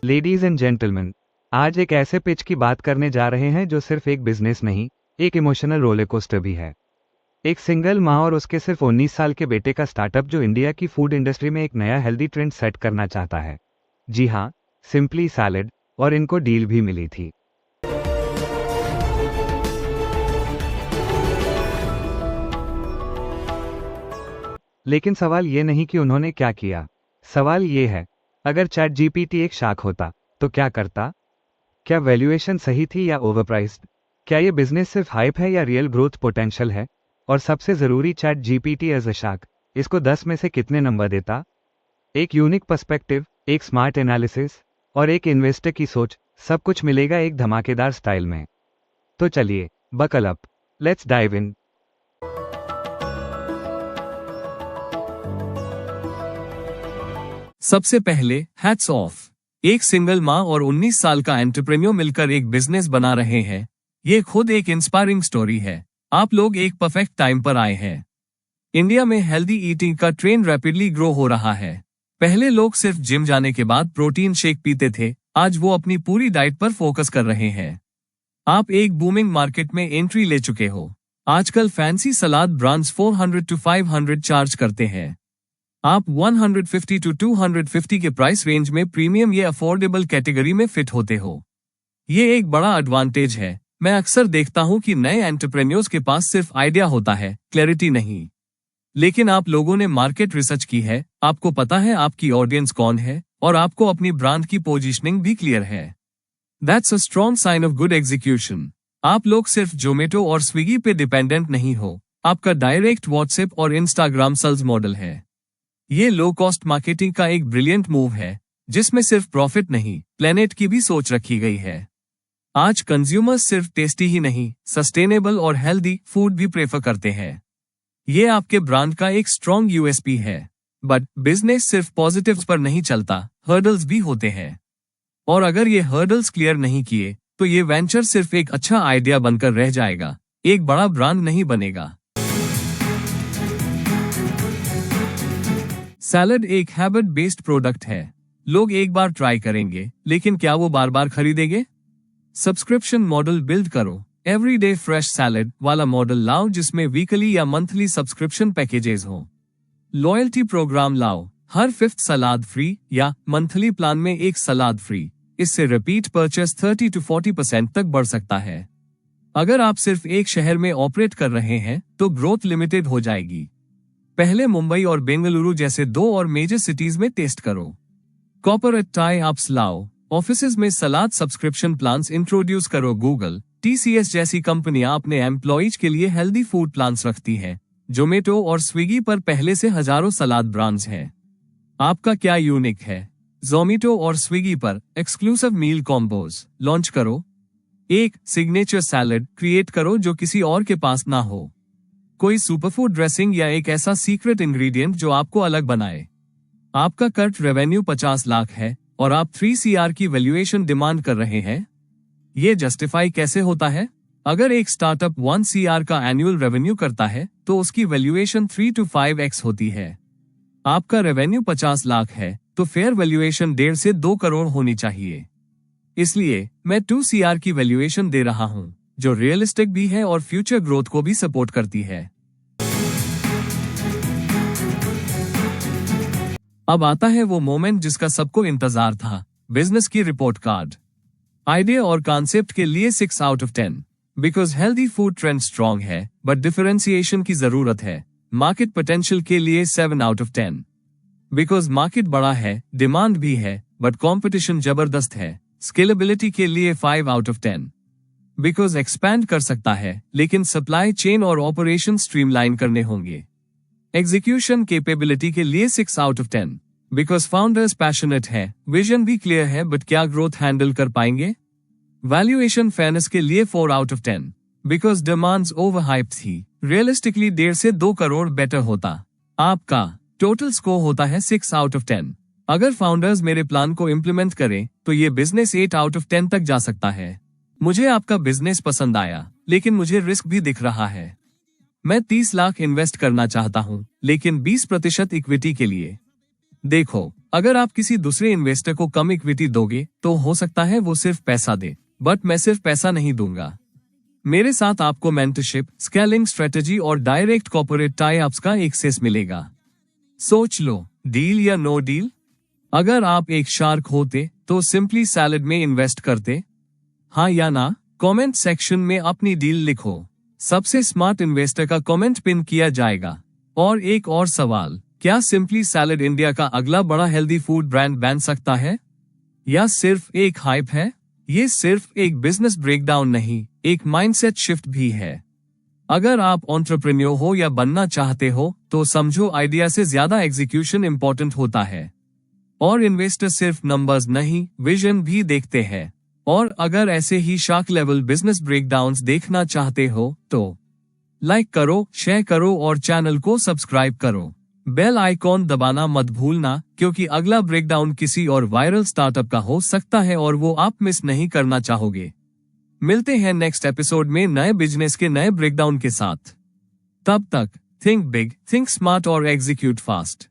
Ladies and gentleman, आज एक ऐसे पिच की बात करने जा रहे हैं जो सिर्फ एक बिजनेस नहीं, एक इमोशनल रोलर कोस्टर भी है। एक सिंगल माँ और उसके सिर्फ 19 साल के बेटे का स्टार्टअप जो इंडिया की फूड इंडस्ट्री में एक नया हेल्दी ट्रेंड सेट करना चाहता है। जी हाँ, सिंपली सैलेड, और इनको डील भी मिली थी। लेकिन सवाल ये नहीं कि उन्होंने क्या किया। सवाल ये है, अगर चैट जीपीटी एक शाख होता तो क्या करता? क्या वैल्यूएशन सही थी या ओवरप्राइस्ड? क्या ये बिजनेस सिर्फ हाइप है या रियल ग्रोथ पोटेंशियल है? और सबसे जरूरी, चैट जीपीटी एज अ शाख इसको 10 में से कितने नंबर देता? एक यूनिक पर्सपेक्टिव, एक स्मार्ट एनालिसिस और एक इन्वेस्टर की सोच, सब कुछ मिलेगा एक धमाकेदार स्टाइल में। तो चलिए, buckle up, let's dive in. सबसे पहले हैट्स ऑफ। एक सिंगल माँ और 19 साल का एंटरप्रेन्योर मिलकर एक बिजनेस बना रहे हैं। ये खुद एक इंस्पायरिंग स्टोरी है। आप लोग एक परफेक्ट टाइम पर आए हैं। इंडिया में हेल्दी ईटिंग का ट्रेंड रैपिडली ग्रो हो रहा है। पहले लोग सिर्फ जिम जाने के बाद प्रोटीन शेक पीते थे, आज वो अपनी पूरी डाइट पर फोकस कर रहे हैं। आप एक बूमिंग मार्केट में एंट्री ले चुके हो। आजकल fancy salad brands 400 to 500 charge करते हैं। आप 150 to 250 के प्राइस रेंज में प्रीमियम या अफोर्डेबल कैटेगरी में फिट होते हो। ये एक बड़ा एडवांटेज है। मैं अक्सर देखता हूं कि नए एंटरप्रेन्योर्स के पास सिर्फ आइडिया होता है, क्लैरिटी नहीं। लेकिन आप लोगों ने मार्केट रिसर्च की है, आपको पता है आपकी ऑडियंस कौन है, और आपको अपनी ब्रांड की पोजीशनिंग भी क्लियर है। That's a strong sign of good execution. आप लोग सिर्फ जोमेटो और स्विगी पे डिपेंडेंट नहीं हो, आपका डायरेक्ट व्हाट्सएप और इंस्टाग्राम सेल्स मॉडल है। ये लो कॉस्ट मार्केटिंग का एक ब्रिलियंट मूव है, जिसमें सिर्फ प्रॉफिट नहीं, प्लेनेट की भी सोच रखी गई है। आज कंज्यूमर्स सिर्फ टेस्टी ही नहीं, सस्टेनेबल और हेल्दी फूड भी प्रेफर करते हैं। ये आपके ब्रांड का एक स्ट्रॉन्ग यूएसपी है। बट बिजनेस सिर्फ पॉजिटिव्स पर नहीं चलता, हर्डल्स भी होते हैं। और अगर ये हर्डल्स क्लियर नहीं किए, तो ये वेंचर सिर्फ एक अच्छा आइडिया बनकर रह जाएगा, एक बड़ा ब्रांड नहीं बनेगा। सैलड एक हैबिट बेस्ड प्रोडक्ट है। लोग एक बार ट्राई करेंगे, लेकिन क्या वो बार बार खरीदेंगे? सब्सक्रिप्शन मॉडल बिल्ड करो। एवरीडे फ्रेश सैलड वाला मॉडल लाओ, जिसमें वीकली या मंथली सब्सक्रिप्शन पैकेजेस हो। लॉयल्टी प्रोग्राम लाओ, हर 5th सलाद फ्री या मंथली प्लान में एक सलाद फ्री। इससे रिपीट परचेस 30 to 40% तक बढ़ सकता है। अगर आप सिर्फ एक शहर में ऑपरेट कर रहे हैं, तो ग्रोथ लिमिटेड हो जाएगी। पहले मुंबई और बेंगलुरु जैसे 2 और मेजर सिटीज में टेस्ट करो। कॉर्पोरेट टाई अप्स लाओ, ऑफिसेज में सलाद सब्सक्रिप्शन प्लान्स इंट्रोड्यूस करो। गूगल, टीसीएस जैसी कंपनियां अपने एम्प्लॉइज के लिए हेल्दी फूड प्लान्स रखती हैं। जोमेटो और स्विगी पर पहले से हजारों सलाद ब्रांड्स हैं। आपका क्या यूनिक है? जोमेटो और स्विगी पर एक्सक्लूसिव मील कॉम्बोज लॉन्च करो। एक सिग्नेचर सैलड क्रिएट करो जो किसी और के पास ना हो। कोई सुपरफूड ड्रेसिंग या एक ऐसा सीक्रेट इंग्रेडिएंट जो आपको अलग बनाए। आपका कर्ट रेवेन्यू 50 लाख है और आप 3 CR की वैल्यूएशन डिमांड कर रहे हैं। ये जस्टिफाई कैसे होता है? अगर एक स्टार्टअप 1 CR का एनुअल रेवेन्यू करता है, तो उसकी वैल्यूएशन 3 to 5x होती है। आपका रेवेन्यू 50 लाख है, तो फेयर वैल्यूएशन 1.5 से 2 करोड़ होनी चाहिए। इसलिए मैं 2 CR की वैल्यूएशन दे रहा हूं, जो रियलिस्टिक भी है और फ्यूचर ग्रोथ को भी सपोर्ट करती है। अब आता है वो मोमेंट जिसका सबको इंतजार था, बिजनेस की रिपोर्ट कार्ड। आइडिया और कॉन्सेप्ट के लिए 6 out of 10। Because healthy food trend strong है, बट डिफरेंशिएशन की जरूरत है। मार्केट पोटेंशियल के लिए 7 out of 10। बिकॉज मार्केट बड़ा है, डिमांड भी है, बट कॉम्पिटिशन जबरदस्त है। स्केलेबिलिटी के लिए 5 out of 10। बिकॉज एक्सपैंड कर सकता है, लेकिन सप्लाई चेन और ऑपरेशन स्ट्रीमलाइन करने होंगे। एग्जीक्यूशन कैपेबिलिटी के लिए 6 out of 10। Because founders passionate है, विजन भी क्लियर है, बट क्या ग्रोथ हैंडल कर पाएंगे? वैल्यूएशन फेयरनेस के लिए 4 out of 10। Because demands overhype थी, रियलिस्टिकली 1.5 से 2 करोड़ बेटर होता। आपका टोटल स्कोर होता है 6 out of 10। अगर फाउंडर्स मेरे प्लान को इम्प्लीमेंट करें, तो ये बिजनेस 8 out of 10 तक जा सकता है। मुझे आपका बिजनेस पसंद आया, लेकिन मुझे रिस्क भी दिख रहा है। मैं 30 लाख इन्वेस्ट करना चाहता हूं, लेकिन 20% इक्विटी के लिए। देखो, अगर आप किसी दूसरे इन्वेस्टर को कम इक्विटी दोगे तो हो सकता है वो सिर्फ पैसा दे, बट मैं सिर्फ पैसा नहीं दूंगा। मेरे साथ आपको मेंटरशिप, स्केलिंग स्ट्रेटजी और डायरेक्ट कॉर्पोरेट टाई अप्स का एक्सेस मिलेगा। सोच लो, डील या नो डील? अगर आप एक शार्क होते तो सिंपली सैलेड में इन्वेस्ट करते? हाँ या ना? कमेंट सेक्शन में अपनी डील लिखो। सबसे स्मार्ट इन्वेस्टर का कमेंट पिन किया जाएगा। और एक और सवाल, क्या सिंपली सैलेड इंडिया का अगला बड़ा हेल्दी फूड ब्रांड बन सकता है, या सिर्फ एक हाइप है? ये सिर्फ एक बिजनेस ब्रेकडाउन नहीं, एक माइंडसेट शिफ्ट भी है। अगर आप एंटरप्रेन्योर हो या बनना चाहते हो तो समझो, आइडिया से ज्यादा एग्जीक्यूशन इंपॉर्टेंट होता है। और इन्वेस्टर सिर्फ नंबर्स नहीं, विजन भी देखते हैं। और अगर ऐसे ही शार्क लेवल बिजनेस ब्रेकडाउन्स देखना चाहते हो तो लाइक करो, शेयर करो और चैनल को सब्सक्राइब करो। बेल आइकॉन दबाना मत भूलना, क्योंकि अगला ब्रेकडाउन किसी और वायरल स्टार्टअप का हो सकता है और वो आप मिस नहीं करना चाहोगे। मिलते हैं नेक्स्ट एपिसोड में नए बिजनेस के नए ब्रेकडाउन के साथ। तब तक थिंक बिग, थिंक स्मार्ट और एग्जीक्यूट फास्ट।